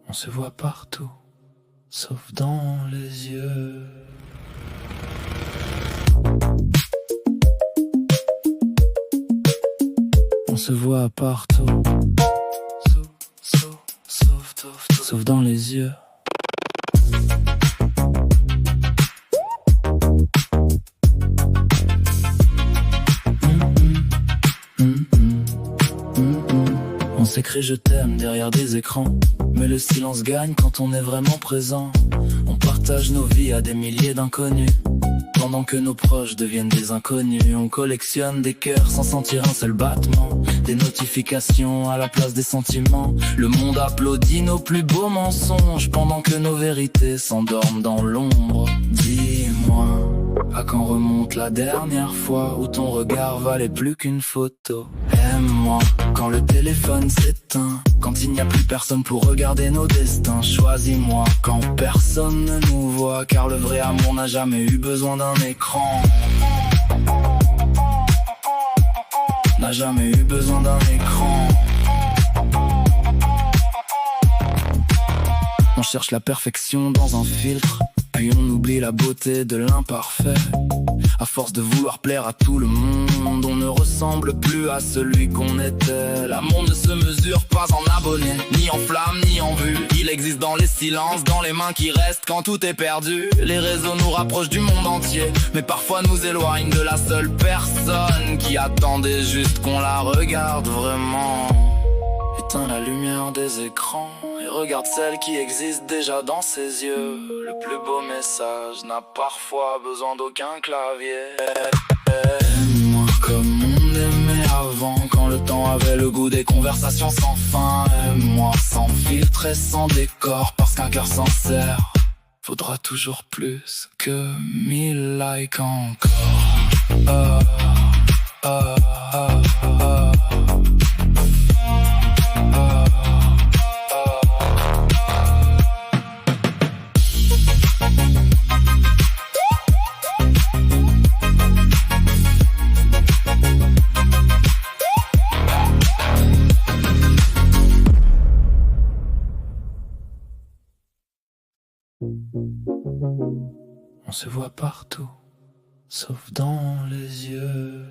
On se voit partout, sauf dans les yeux. On se voit partout, sauf dans les yeux. On s'écrit je t'aime derrière des écrans, mais le silence gagne quand on est vraiment présent. On partage nos vies à des milliers d'inconnus, pendant que nos proches deviennent des inconnus. On collectionne des cœurs sans sentir un seul battement, des notifications à la place des sentiments. Le monde applaudit nos plus beaux mensonges, pendant que nos vérités s'endorment dans l'ombre. Dis-moi, à quand remonte la dernière fois où ton regard valait plus qu'une photo? Aime-moi quand le téléphone s'éteint, quand il n'y a plus personne pour regarder nos destins. Choisis-moi quand personne ne nous voit, car le vrai amour n'a jamais eu besoin d'un écran. N'a jamais eu besoin d'un écran. On cherche la perfection dans un filtre, puis on oublie la beauté de l'imparfait. À force de vouloir plaire à tout le monde, on ne ressemble plus à celui qu'on était. L'amour ne se mesure pas en abonnés, ni en flammes, ni en vues. Il existe dans les silences, dans les mains qui restent quand tout est perdu. Les réseaux nous rapprochent du monde entier, mais parfois nous éloignent de la seule personne qui attendait juste qu'on la regarde vraiment. Éteins la lumière des écrans et regarde celle qui existe déjà dans ses yeux. Le plus beau message n'a parfois besoin d'aucun clavier. Aime-moi comme on aimait avant, quand le temps avait le goût des conversations sans fin. Aime-moi sans filtre et sans décor, parce qu'un cœur sincère vaudra toujours plus que 1000 likes encore. On se voit partout, sauf dans les yeux.